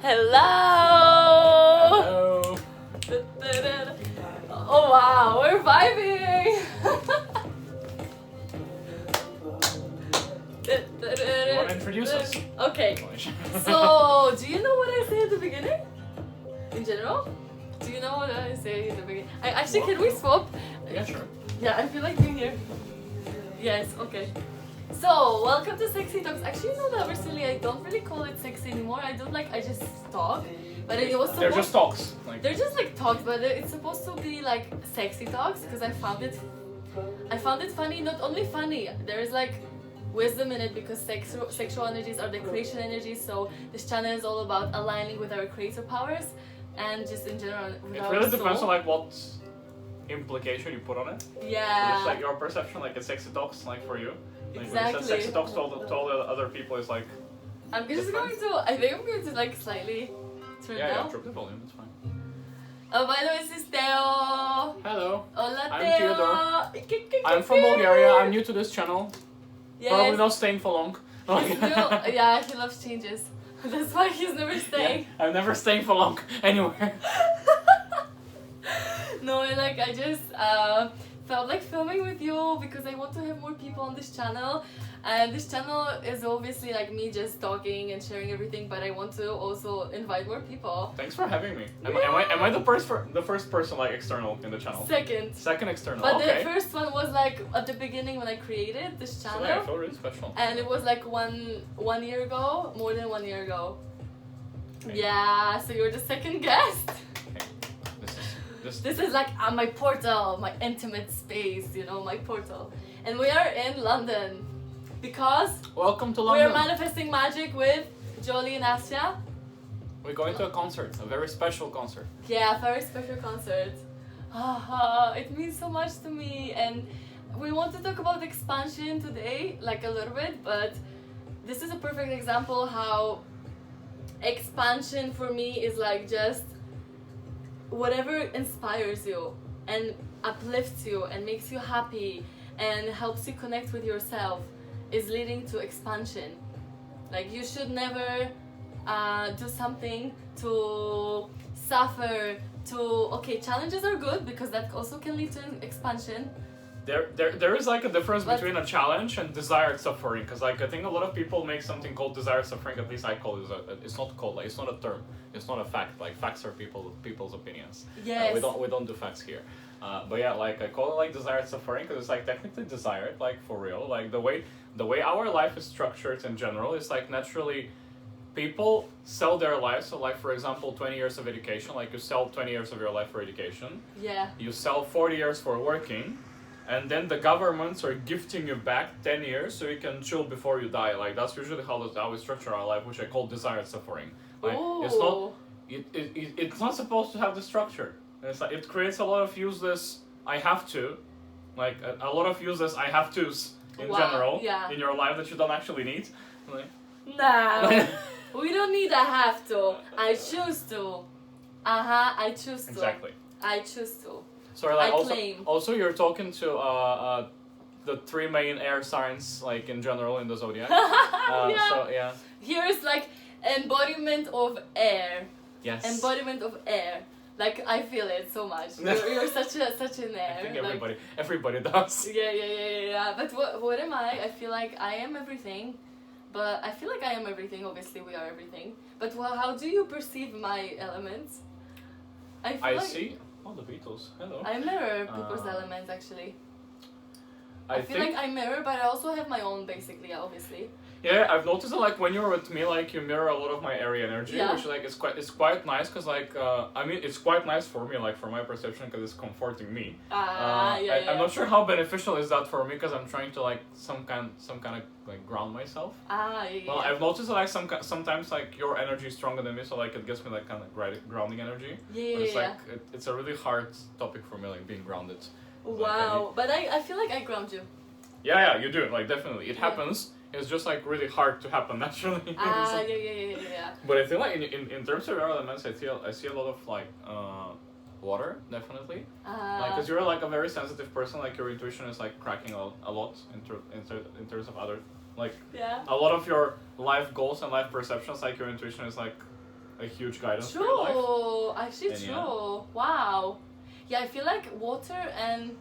Hello! Hello! Oh wow, we're vibing! You want to introduce us? Okay, so do you know what I say at the beginning? In general? Do you know what I say at the beginning? Can we swap? Yeah, sure. Yeah, I feel like being here. Yes, okay. So, welcome to Sexy Talks. Actually, no, that recently I don't really call it sexy anymore. I just talk. But it was They're just talks. They're just like talks, but it's supposed to be like sexy talks because I found it funny. Not only funny, there is like wisdom in it because sexual energies are the creation energies. So this channel is all about aligning with our creative powers and just in general with It our really soul. depends on like what implication you put on it. Yeah. It's like your perception, like a sexy talks, like for you. Like Exactly. when you said sexy talks to all the other people, it's like. I think I'm going to like slightly turn Yeah, down. drop the volume. It's fine. Oh, by the way, this is Theo. Hello. Hola, I'm Theo. I'm from Bulgaria. I'm new to this channel. Yes. Probably not staying for long. Yeah, he loves changes. That's why he's never staying. Yeah, I'm never staying for long anywhere. No, like I just felt like filming with you because I want to have more people on this channel. And this channel is obviously like me just talking and sharing everything, but I want to also invite more people. Thanks for having me. Am I the first person like external in the channel? Second external. But okay. the first one was like at the beginning when I created this channel. So, yeah, I feel really special. And it was like one year ago, more than 1 year ago. Okay. Yeah, so you're the second guest. Okay. This is like my portal, my intimate space, my portal. And we are in London because welcome to London. we're manifesting magic with Jolie and Asya. We're going to a concert, a very special concert. Yeah, very special concert. It means so much to me, and we want to talk about expansion today, like a little bit, but this is a perfect example how expansion for me is like just whatever inspires you and uplifts you and makes you happy and helps you connect with yourself is leading to expansion. Like you should never do something to suffer, challenges are good because that also can lead to expansion. There is like a difference between a challenge and desired suffering, because like I think a lot of people make something called desired suffering. At least I call it. It's not called, like, it's not a term. It's not a fact. Like facts are people's opinions. Yes. We don't do facts here. But yeah, like I call it like desired suffering because it's like technically desired, like for real. Like the way our life is structured in general is like naturally. People sell their lives, so like for example 20 years of education, like you sell 20 years of your life for education. Yeah. You sell 40 years for working, and then the governments are gifting you back 10 years so you can chill before you die. Like that's usually how we structure our life, which I call desired suffering. Like it's not supposed to have the structure. It's like it creates a lot of useless I have to, like a lot of useless I have to's in general in your life that you don't actually need. Like, no. We don't need a have to. I choose to. I choose to. Exactly. I choose to. So like claim. also you're talking to the three main air signs, like in general in the zodiac. Yeah. So yeah. Here's like embodiment of air. Yes. Embodiment of air. Like I feel it so much. You're such an air. I think everybody does. Yeah. But what am I? I feel like I am everything. But I feel like I am everything. Obviously, we are everything. But how do you perceive my elements? I see. Oh, the Beatles. Hello. I mirror people's elements, actually. I feel think like I mirror, but I also have my own, basically, obviously. Yeah, I've noticed that like when you're with me, like you mirror a lot of my area energy, which like it's quite nice because like I mean it's quite nice for me, like for my perception, because it's comforting me. I'm not sure how beneficial is that for me because I'm trying to like some kind of like ground myself. Well, I've noticed that like sometimes like your energy is stronger than me, so like it gives me like kind of grounding energy. It's like it's a really hard topic for me, like being grounded. Wow, but I feel like I ground you. Yeah, you do. Like definitely, it happens. It's just like really hard to happen naturally. Yeah. But I feel like in terms of your elements, I see a lot of like water, definitely. Like, because you're like a very sensitive person. Like your intuition is like cracking a lot in terms of other like a lot of your life goals and life perceptions. Like your intuition is like a huge guidance true. for your life. Actually, And true. Wow. Yeah, I feel like water and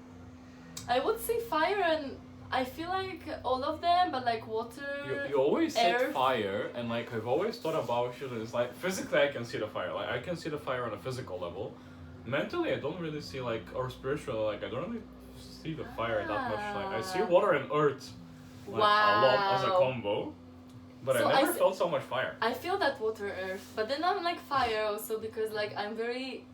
I would say fire, and I feel like all of them, but like water. You always said earth. fire, and like I've always thought about it. It's like physically I can see the fire. Like I can see the fire on a physical level. Mentally, I don't really see like, or spiritually, like I don't really see the fire that much. Like I see water and earth like, a lot as a combo, but So I never felt so much fire. I feel that water, earth, but then I'm like fire also because like I'm very.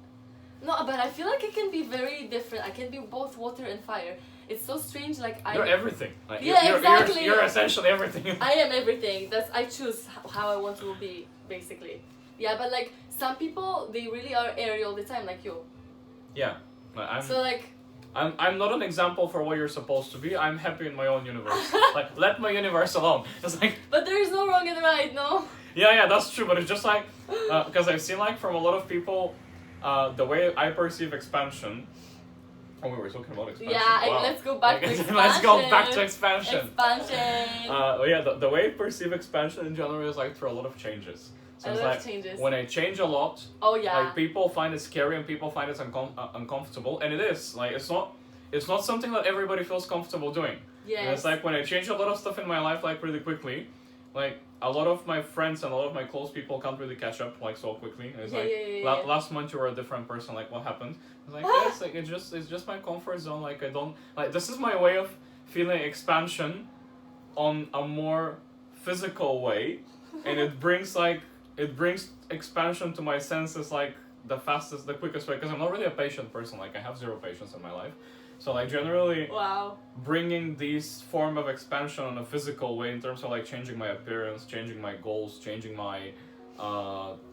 No, but I feel like it can be very different. I can be both water and fire. It's so strange. Like You're everything. Like, yeah, exactly. You're essentially everything. I am everything. That's I choose how I want to be, basically. Yeah, but like some people, they really are airy all the time, like you. Yeah, I'm not an example for what you're supposed to be. I'm happy in my own universe. Like let my universe alone. It's like. But there is no wrong and right, no. Yeah, that's true. But it's just like because I've seen like from a lot of people, the way I perceive expansion. Oh, we were talking about expansion. Yeah, wow. Let's go back to expansion. Let's go back to expansion. Expansion. The way I perceive expansion in general is like through a lot of changes. So it's like changes. when I change a lot, like people find it scary and people find it uncomfortable, and it is like it's not something that everybody feels comfortable doing. Yes. And it's like when I change a lot of stuff in my life like really quickly, like a lot of my friends and a lot of my close people can't really catch up like so quickly. And it's last month you were a different person. Like what happened? It's like yes, like it's just my comfort zone. Like I don't like this is my way of feeling expansion on a more physical way, and it brings expansion to my senses like the quickest way, because I'm not really a patient person. Like I have zero patience in my life, so like generally bringing these form of expansion on a physical way in terms of like changing my appearance, changing my goals, changing my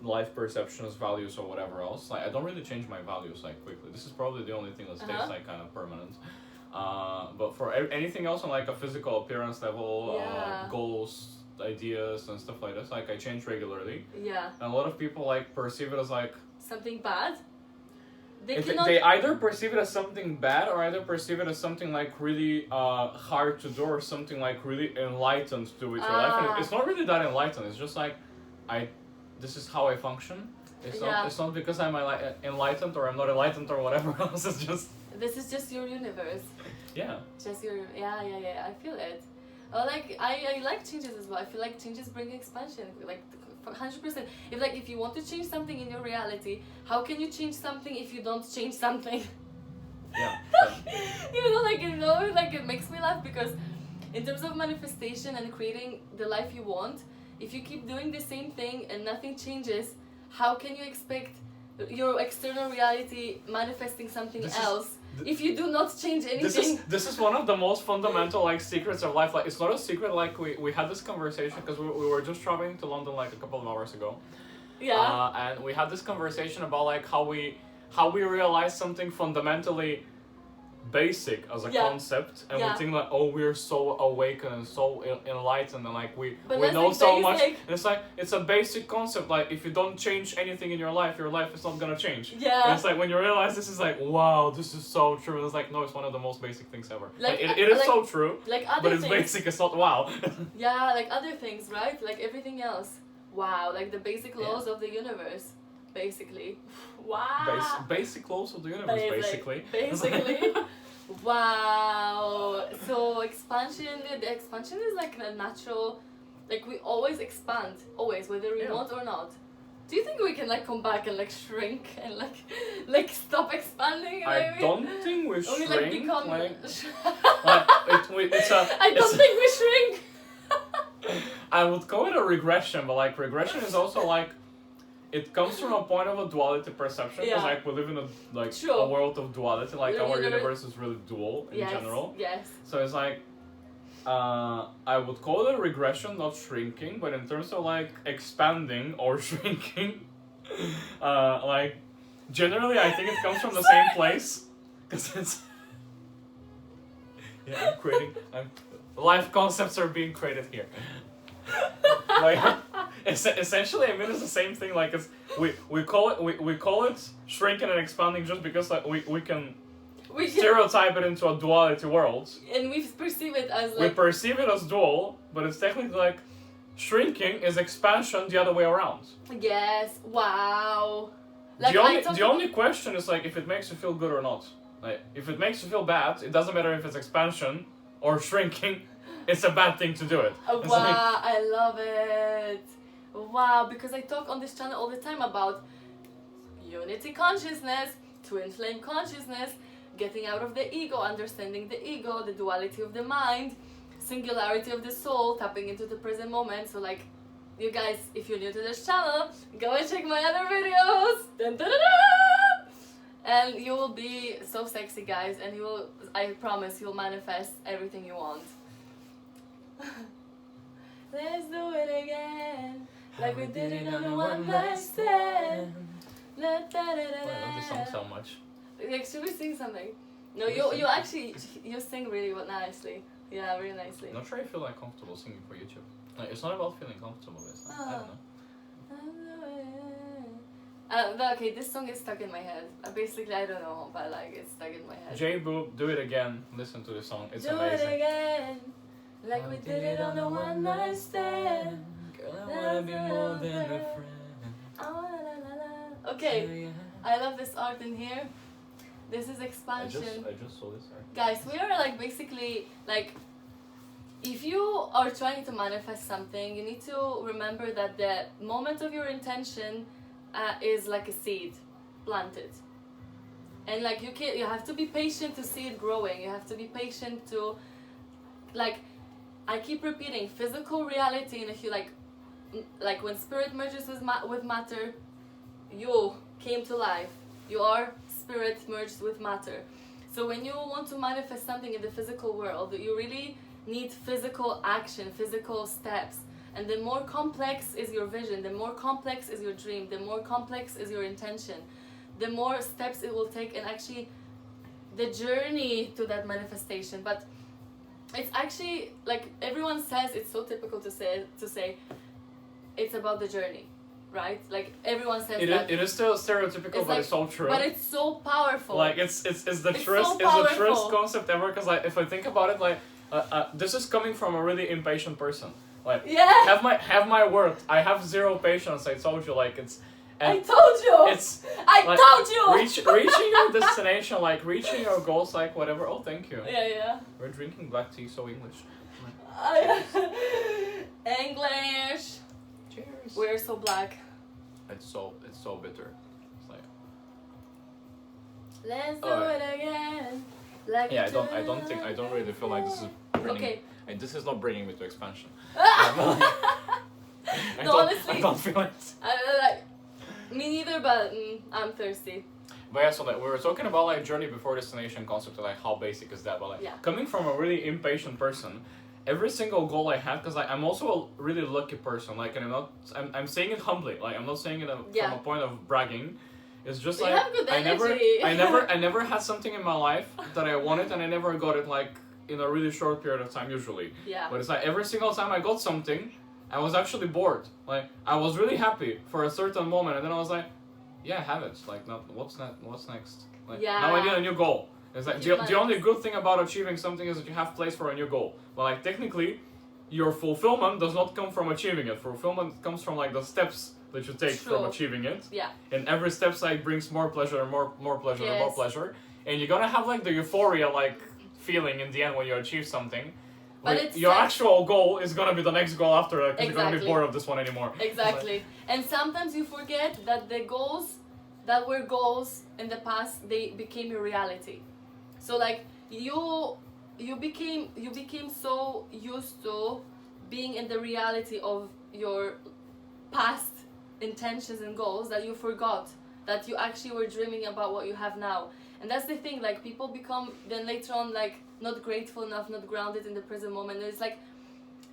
life perceptions, values, or whatever else. Like I don't really change my values like quickly. This is probably the only thing that stays like kind of permanent. But for anything else on like a physical appearance level, goals, ideas and stuff like this, like I change regularly. Yeah. And a lot of people like perceive it as like something bad. They either perceive it as something bad or either perceive it as something like really hard to do or something like really enlightened to with your life. And it's not really that enlightened. It's just like this is how I function. It's not because I'm enlightened or I'm not enlightened or whatever else. It's just this is just your universe. Yeah. Just your I feel it. I like changes as well. I feel like changes bring expansion. Like 100%. If you want to change something in your reality, how can you change something if you don't change something? Yeah. It makes me laugh because in terms of manifestation and creating the life you want, if you keep doing the same thing and nothing changes, how can you expect your external reality manifesting something else if you do not change anything? This is one of the most fundamental like secrets of life. Like it's not a secret. Like we had this conversation because we were just traveling to London like a couple of hours ago. Yeah. And we had this conversation about like how we realize something fundamentally basic as a concept, and we think like, oh, we're so awakened and so enlightened, and like we know so much. And it's a basic concept. Like if you don't change anything in your life is not gonna change. Yeah. And it's like when you realize this is like, wow, this is so true. And it's like, no, it's one of the most basic things ever. It is so true. Like other but it's things. basic. It's not wow. Yeah, like other things, right? Like everything else. Wow, like the basic laws of the universe. Basically. Wow. Basic laws of the universe, basically. Wow. So the expansion is like a natural, like we always expand, always, whether we want or not. Do you think we can like come back and like shrink and like stop expanding? I don't think we shrink. Or we become. I don't think we shrink. I would call it a regression, but like regression is also like it comes from a point of a duality perception, because like we live in a world of duality. Like our universe is really dual in general. Yes. So it's like I would call it a regression, not shrinking. But in terms of like expanding or shrinking, like generally I think it comes from the same place, because it's life concepts are being created here. Like essentially, I mean, it's the same thing. Like we call it shrinking and expanding just because like we can stereotype it into a duality world, and we perceive it as we perceive it as dual, but it's technically like shrinking is expansion the other way around. Yes. Wow. Like the only question is like if it makes you feel good or not. Like if it makes you feel bad, it doesn't matter if it's expansion or shrinking. It's a bad thing to do it. Wow, I love it. Wow, because I talk on this channel all the time about unity consciousness, twin flame consciousness, getting out of the ego, understanding the ego, the duality of the mind, singularity of the soul, tapping into the present moment. So like, you guys, if you're new to this channel, go and check my other videos. Dun, dun, dun, dun! And you will be so sexy, guys, and you will, I promise, you'll manifest everything you want. Let's do it again, like we did it on a one night stand. I love this song so much. Like, should we sing something? No, you actually, you sing really nicely. Yeah, really nicely. I'm not sure I feel like comfortable singing for YouTube. Like, it's not about feeling comfortable, it's not, I don't know. Okay, this song is stuck in my head. Basically, I don't know, but like, it's stuck in my head. J-Boo, do it again. Listen to this song, it's do amazing. Do it again, like we did it on a one night stand. Girl, I wanna be more than a friend. Okay, I love this art in here. This is expansion. I just saw this art. Guys, we are like basically like, if you are trying to manifest something, you need to remember that the moment of your intention is like a seed planted, and like you have to be patient to see it growing. You have to be patient to, like, I keep repeating, physical reality. And if you like when spirit merges with matter, you came to life. You are spirit merged with matter. So when you want to manifest something in the physical world, you really need physical action, physical steps. And the more complex is your vision, the more complex is your dream, the more complex is your intention, the more steps it will take, and actually the journey to that manifestation. But it's actually, like everyone says, it's so typical to say it's about the journey, right? Like everyone says that. It is still stereotypical, but it's so true. But it's so powerful. Like it's the truest concept ever. Because like if I think about it, like this is coming from a really impatient person. Like, yeah. have my word. I have zero patience. I told you, like it's. I told you. It's. Told you. Reaching your destination, like reaching your goals, like whatever. Oh, thank you. Yeah. We're drinking black tea, so English. English. Cheers. We're so black. It's so bitter. It's like. Let's do it again. Like I don't really feel like this is bringing. Okay. This is not bringing me to expansion. Honestly, I don't feel it. Me neither, but I'm thirsty. But yeah, so like we were talking about like journey before destination concept, like how basic is that? But like coming from a really impatient person, every single goal I had, because like I'm also a really lucky person. Like, and I'm saying it humbly. Like I'm not saying it from a point of bragging. It's just like you have good energy. I never had something in my life that I wanted, and I never got it like in a really short period of time usually. Yeah. But it's like every single time I got something, I was actually bored. Like I was really happy for a certain moment, and then I was like, yeah, I have it. Like, no, what's next? Like, now I need a new goal. It's like the only good thing about achieving something is that you have place for a new goal. But like technically, your fulfillment does not come from achieving it. Fulfillment comes from like the steps that you take from achieving it. Yeah. And every step like brings more pleasure and more pleasure and more pleasure. And you're gonna have like the euphoria like feeling in the end when you achieve something. But like, your actual goal is gonna be the next goal after that, because you're gonna be bored of this one anymore. Exactly. And sometimes you forget that the goals that were goals in the past, they became your reality. So like you became so used to being in the reality of your past intentions and goals that you forgot that you actually were dreaming about what you have now. And that's the thing, like people become then later on like not grateful enough, not grounded in the present moment. And it's like,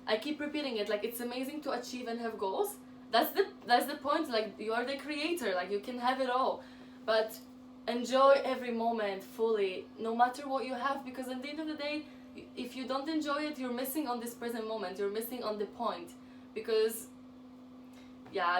I keep repeating it, like it's amazing to achieve and have goals. That's the point, like you are the creator, like you can have it all. But enjoy every moment fully, no matter what you have, because at the end of the day, if you don't enjoy it, you're missing on this present moment, you're missing on the point. Because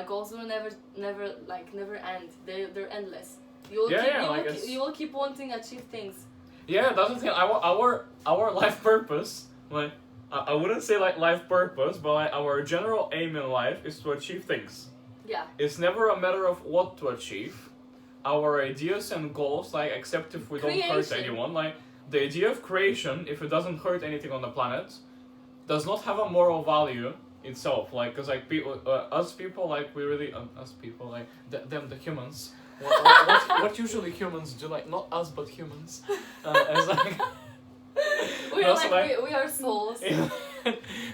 goals will never end. They're endless. You will keep wanting to achieve things. Yeah, that's the thing. Our life purpose, like I wouldn't say like life purpose, but like our general aim in life is to achieve things. Yeah. It's never a matter of what to achieve. Our ideas and goals, like, except if we don't hurt anyone, like, the idea of creation, if it doesn't hurt anything on the planet, does not have a moral value itself. Like, because, like, people, us people, like, we really, us people, like, them, the humans, what usually humans do, like, not us, but humans, as, like, we are, like, we are souls.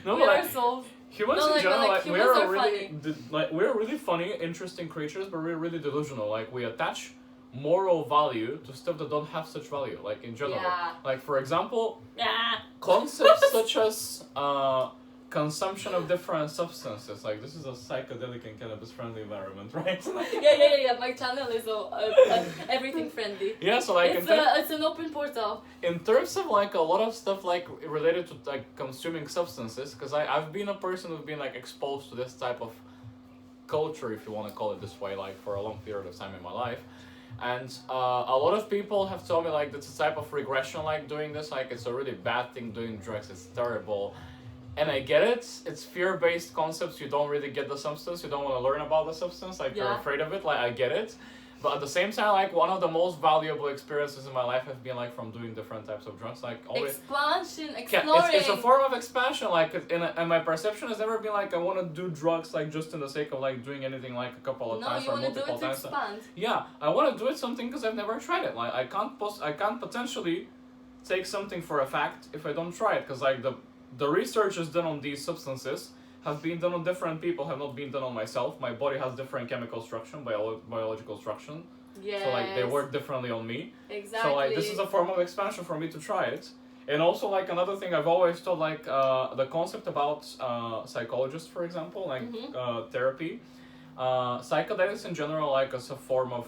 No, we are souls. Humans in general, like we're really funny, interesting creatures, but we're really delusional. Like, we attach moral value to stuff that don't have such value. Like, in general, like, for example, concepts such as consumption of different substances. Like, this is a psychedelic and cannabis-friendly environment, right? yeah. My channel is everything friendly. Yeah, so like it's an open portal. In terms of like a lot of stuff like related to like consuming substances, because I've been a person who's been like exposed to this type of culture, if you want to call it this way, like for a long period of time in my life. And a lot of people have told me like that's a type of regression, like doing this, like it's a really bad thing, doing drugs, it's terrible. And I get it, it's fear-based concepts, you don't really get the substance, you don't want to learn about the substance, like you're afraid of it, like I get it. But at the same time, like one of the most valuable experiences in my life have been like from doing different types of drugs, like always. Expansion, exploring. It's a form of expansion, like, and my perception has never been like I want to do drugs like just in the sake of like doing anything like a couple of times or multiple times. Expand. Yeah, I want to do it something because I've never tried it. Like I can't potentially take something for a fact if I don't try it, because like the research is done on these substances have been done on different people, have not been done on myself. My body has different chemical structure, biological structure. Yes. So like they work differently on me. Exactly. So like this is a form of expansion for me to try it. And also like another thing I've always thought, like the concept about psychologists, for example, like therapy. Psychedelics in general, like as a form of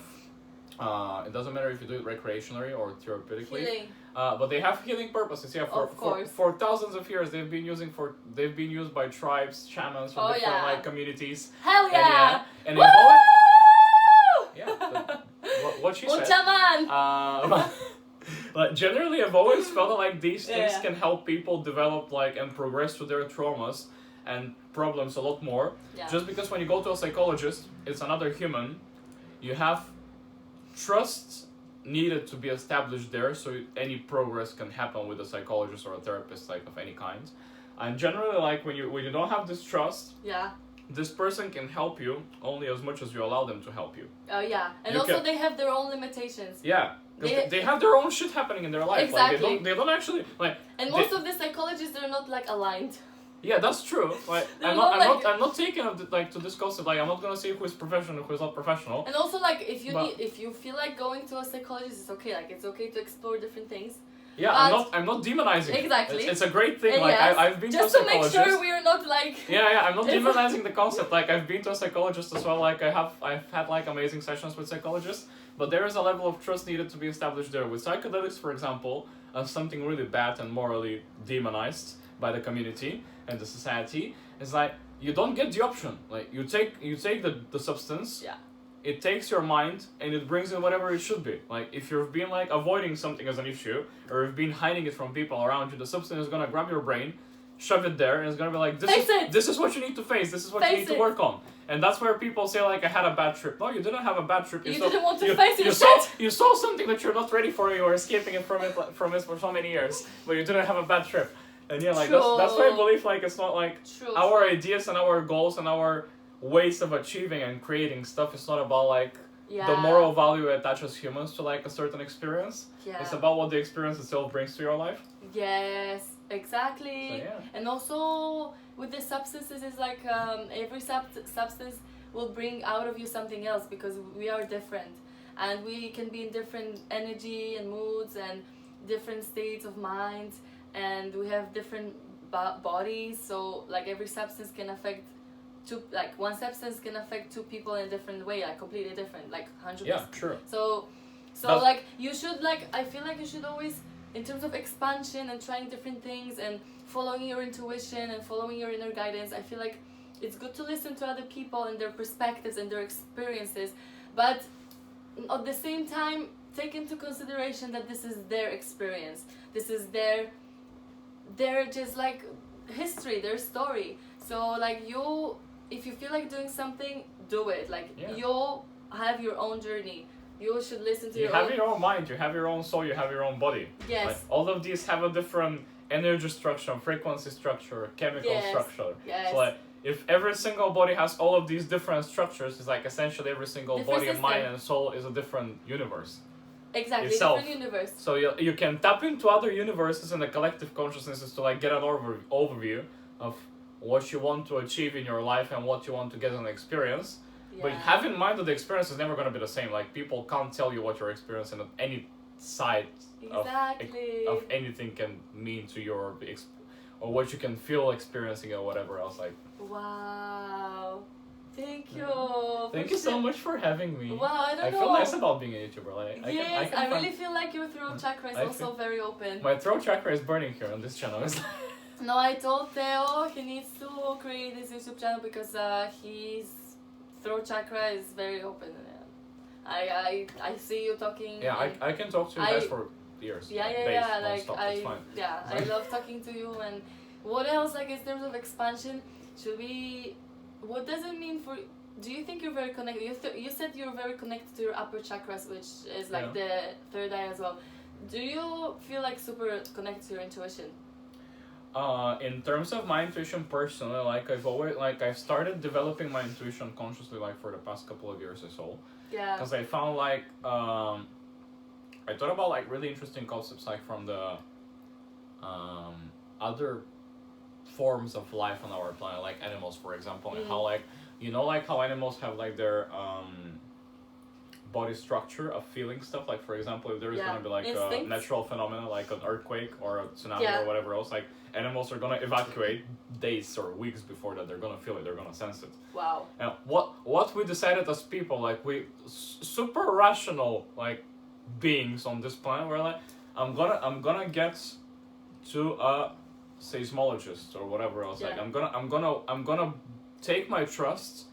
it doesn't matter if you do it recreationally or therapeutically. Healing. But they have healing purposes. Yeah, for thousands of years they've been used by tribes, shamans from different like communities. Hell yeah! And Woo! What she said. Shaman. But generally, I've always felt that like these things can help people develop like and progress through their traumas and problems a lot more. Yeah. Just because when you go to a psychologist, it's another human. You have trust needed to be established there, so any progress can happen with a psychologist or a therapist, like of any kind. And generally, like when you don't have this trust, this person can help you only as much as you allow them to help you. Oh yeah, and also they have their own limitations. Yeah, because they have their own shit happening in their life. Exactly. Like, they don't actually like. And most of the psychologists, they're not like aligned. Yeah, that's true. Like I'm not taking to discuss it. Like I'm not gonna say who is professional, who is not professional. And also like if you feel like going to a psychologist, it's okay. Like it's okay to explore different things. Yeah, I'm not demonizing. Exactly. It's a great thing. And like I've been to a psychologist. Just to make sure we're not like. Yeah, I'm not demonizing the concept. Like I've been to a psychologist as well. Like I've had like amazing sessions with psychologists, but there is a level of trust needed to be established there. With psychedelics, for example, as something really bad and morally demonized by the community and the society, it's like you don't get the option. Like you take the substance. Yeah. It takes your mind and it brings in whatever it should be. Like if you've been like avoiding something as an issue, or you've been hiding it from people around you, the substance is gonna grab your brain, shove it there, and it's gonna be like, this is what you need to face. This is what you need to work on. And that's where people say like, I had a bad trip. No, you didn't have a bad trip. You didn't want to face your shit. You saw something that you're not ready for. You were escaping it from it for so many years, but you didn't have a bad trip. And yeah, like that's why I believe like it's not like our ideas and our goals and our ways of achieving and creating stuff. It's not about like the moral value it attaches humans to like a certain experience. Yeah. It's about what the experience itself brings to your life. Yes, exactly. So, and also with the substances, it's like every substance will bring out of you something else, because we are different and we can be in different energy and moods and different states of mind, and we have different bodies. So like every substance can affect one substance can affect two people in a different way, like completely different, like 100%. Yeah, true. So like you should I feel like you should always, in terms of expansion and trying different things and following your intuition and following your inner guidance, I feel like it's good to listen to other people and their perspectives and their experiences, but at the same time take into consideration that this is their experience. This is they're just like history, their story. So like if you feel like doing something, do it. Like you have your own journey. You should listen to you have your own mind, you have your own soul, you have your own body. Yes. Like, all of these have a different energy structure, frequency structure, chemical structure. Yes. So like, if every single body has all of these different structures, it's like essentially every single body and mind and soul is a different universe. Exactly, itself. Different universe. So you can tap into other universes and the collective consciousnesses to like get an overview of what you want to achieve in your life and what you want to get an experience. Yeah. But have in mind that the experience is never going to be the same. Like, people can't tell you what you're experiencing at any side of anything can mean to your or what you can feel experiencing or whatever else. Like, wow. Thank you. Thank you so much for having me. Wow, I know. feel nice about being a YouTuber. Like, I really feel like your throat chakra is also very open. My throat chakra is burning here on this channel. No, I told Theo he needs to create this YouTube channel because his throat chakra is very open. I see you talking. Yeah, I can talk to you guys for years. Days, like it's fine. I love talking to you. And what else, like, in terms of expansion, what does it mean for? Do you think you're very connected? You said you're very connected to your upper chakras, which is like the third eye as well. Do you feel like super connected to your intuition? In terms of my intuition personally, like I've started developing my intuition consciously like for the past couple of years or so. Yeah. Because I found like I thought about like really interesting concepts like from the other forms of life on our planet, like animals, for example, and how like like how animals have like their body structure of feeling stuff. Like, for example, if there is gonna be like a natural phenomena like an earthquake or a tsunami or whatever else, like animals are gonna evacuate days or weeks before that. They're gonna feel it. They're gonna sense it. Wow. And what we decided as people, like we super rational like beings on this planet, we're like, I'm gonna get to a seismologist or whatever else. Like I'm gonna take my trust,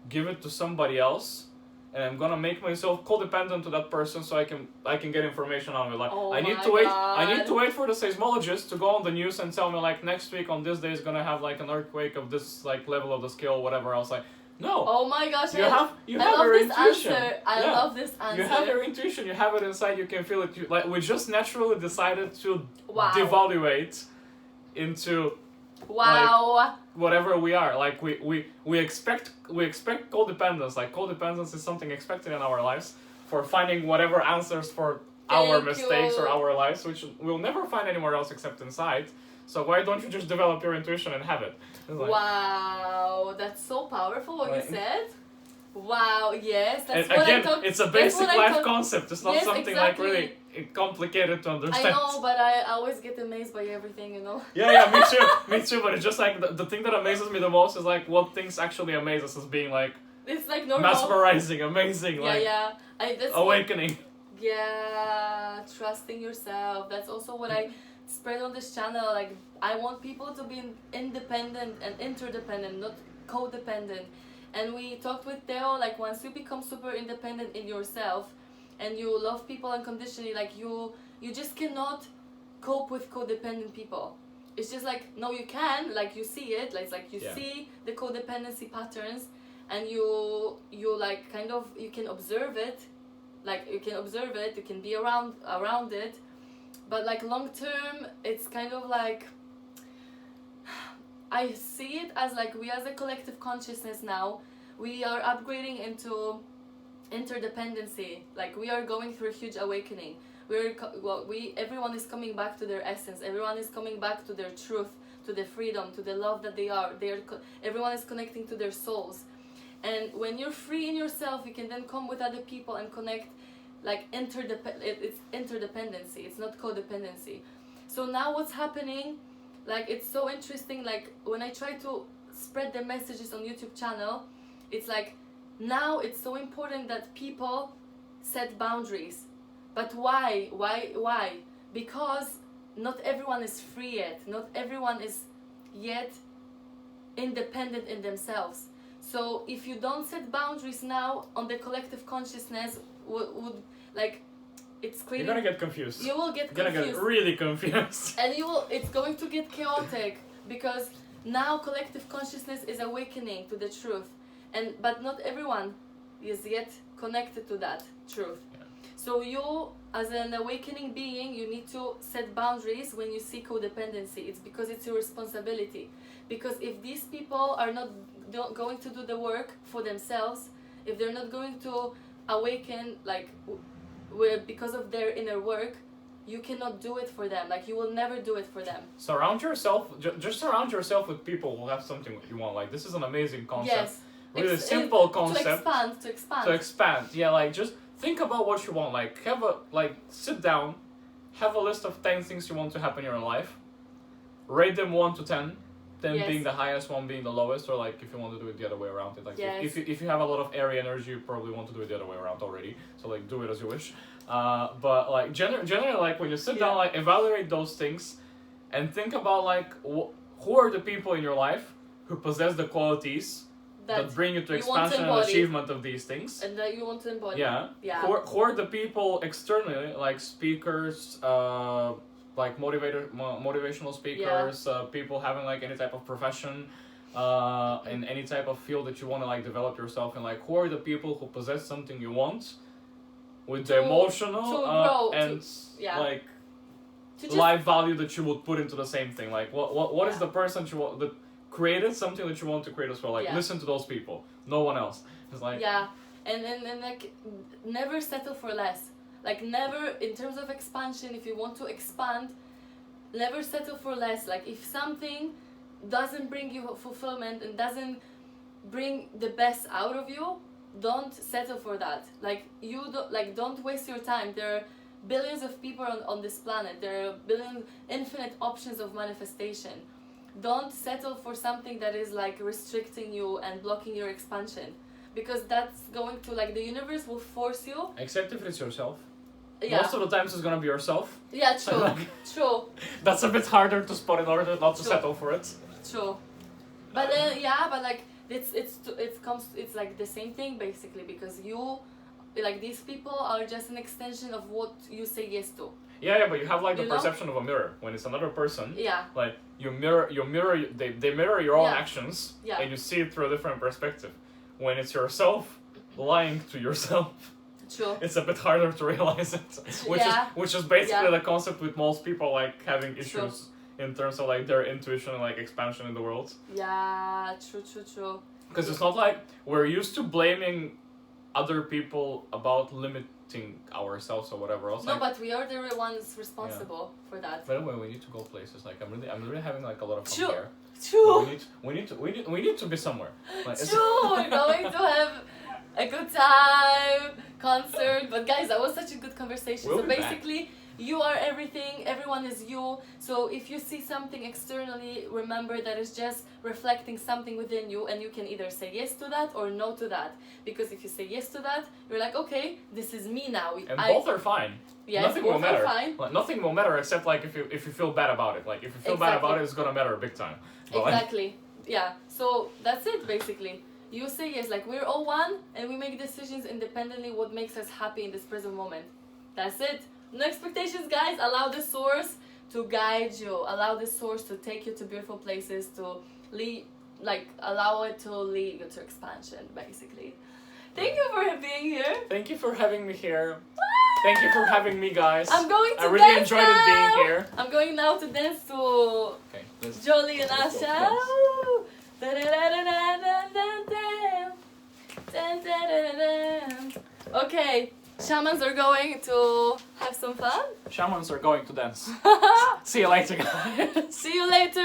give it to somebody else, and I'm gonna make myself codependent to that person so I can get information on it. Like, I need to wait for the seismologist to go on the news and tell me like next week on this day is gonna have like an earthquake of this like level of the scale, whatever else. Like, no. Oh my gosh! You have your intuition. I love this answer. You have your intuition. You have it inside. You can feel it. Like, we just naturally decided to devaluate into like, whatever we are. Like, we expect codependence. Like, codependence is something expected in our lives for finding whatever answers for our mistakes or our lives, which we'll never find anywhere else except inside. So why don't you just develop your intuition and have it? Like, wow, that's so powerful what you said. Wow, yes, that's and what again, I thought. It's a basic life concept. It's not something like really complicated to understand. I know, but I always get amazed by everything, you know. Yeah, me too. But it's just like the thing that amazes me the most is like what things actually amaze us as being like. It's like normal. Mesmerizing, amazing, awakening. Yeah, trusting yourself. That's also what I spread on this channel. Like, I want people to be independent and interdependent, not codependent. And we talked with Theo, like, once you become super independent in yourself and you love people unconditionally, like, you just cannot cope with codependent people. It's just like, no, you can, like, you see it, like, it's like you see the codependency patterns and you like kind of, you can observe it, like, you can be around it, but like long term, it's kind of like, I see it as like we as a collective consciousness now, we are upgrading into interdependency. Like, we are going through a huge awakening. Everyone is coming back to their essence. Everyone is coming back to their truth, to the freedom, to the love that they are. Everyone is connecting to their souls. And when you're free in yourself, you can then come with other people and connect. Like, it's interdependency. It's not codependency. So now what's happening? Like, it's so interesting. Like, when I try to spread the messages on YouTube channel, it's like, now it's so important that people set boundaries. But why? Because not everyone is free yet. Not everyone is yet independent in themselves. So if you don't set boundaries now on the collective consciousness, would like, it's creating. You're gonna get confused. You will get confused. You're gonna get really confused. And it's going to get chaotic. because now collective consciousness is awakening to the truth, but not everyone is yet connected to that truth. So you, as an awakening being, you need to set boundaries when you see codependency. It's because it's your responsibility. Because if these people are not going to do the work for themselves, if they're not going to awaken, like, because of their inner work, you cannot do it for them. Like, you will never do it for them. Surround yourself, just surround yourself with people who have something you want. Like, this is an amazing concept. Yes. Really simple concept. To expand. Yeah, like, just think about what you want. Like, sit down, have a list of 10 things you want to happen in your life, rate them 1 to 10, 10 being the highest, 1 being the lowest, or like if you want to do it the other way around. Like, if you have a lot of airy energy, you probably want to do it the other way around already. So like, do it as you wish. But like generally, like when you sit down, like evaluate those things, and think about like who are the people in your life who possess the qualities that bring you to expansion and achievement of these things, and that you want to embody. Yeah. Who are the people externally, like speakers, like motivational speakers, people having like any type of profession, in any type of field that you want to like develop yourself in. Like, who are the people who possess something you want, with the emotional like life value that you would put into the same thing. Like, what is the person you want that created something that you want to create as well? Like, listen to those people, no one else. It's like and like, never settle for less. Like, never, in terms of expansion, if you want to expand, never settle for less. Like, if something doesn't bring you fulfillment and doesn't bring the best out of you, don't settle for that. Like, don't waste your time. There are billions of people on this planet. There are infinite options of manifestation. Don't settle for something that is like restricting you and blocking your expansion, because that's going to, like, the universe will force you. Except if it's yourself. Most of the times it's gonna be yourself. Yeah, true. True. That's a bit harder to spot in order not to settle for it. True. But but like it's like the same thing basically, because you, like, these people are just an extension of what you say yes to. Yeah, but you have like the perception of a mirror. When it's another person, like they mirror your own actions, and you see it through a different perspective. When it's yourself lying to yourself, true, it's a bit harder to realize it. Which is basically the concept with most people, like having issues in terms of like their intuition and like expansion in the world. Yeah, true. Because it's not like we're used to blaming other people about limiting ourselves or whatever else. No, like, but we are the ones responsible for that. By the way, we need to go places. Like, I'm really having like a lot of fun here. True. We need to be somewhere. Like, true. We're going to have a good time, concert. But guys, that was such a good conversation. So basically, you are everything. Everyone is you. So if you see something externally, remember that it's just reflecting something within you, and you can either say yes to that or no to that. Because if you say yes to that, you're like, okay, this is me now. And both are fine. Yes, nothing both will matter. Are fine. Like, nothing will matter except like if you feel bad about it. Like, if you feel bad about it, it's gonna matter big time. But exactly. Yeah. So that's it basically. You say yes. Like, we're all one, and we make decisions independently. What makes us happy in this present moment. That's it. No expectations, guys. Allow the source to guide you. Allow the source to take you to beautiful places, to lead, like, allow it to lead you to expansion, basically. Thank you for being here. Thank you for having me here. Thank you for having me, guys. I'm going to I really enjoyed it being here. I'm going now to dance to Jolie and Asha. Okay. Shamans are going to have some fun. Shamans are going to dance. See you later, guys. See you later.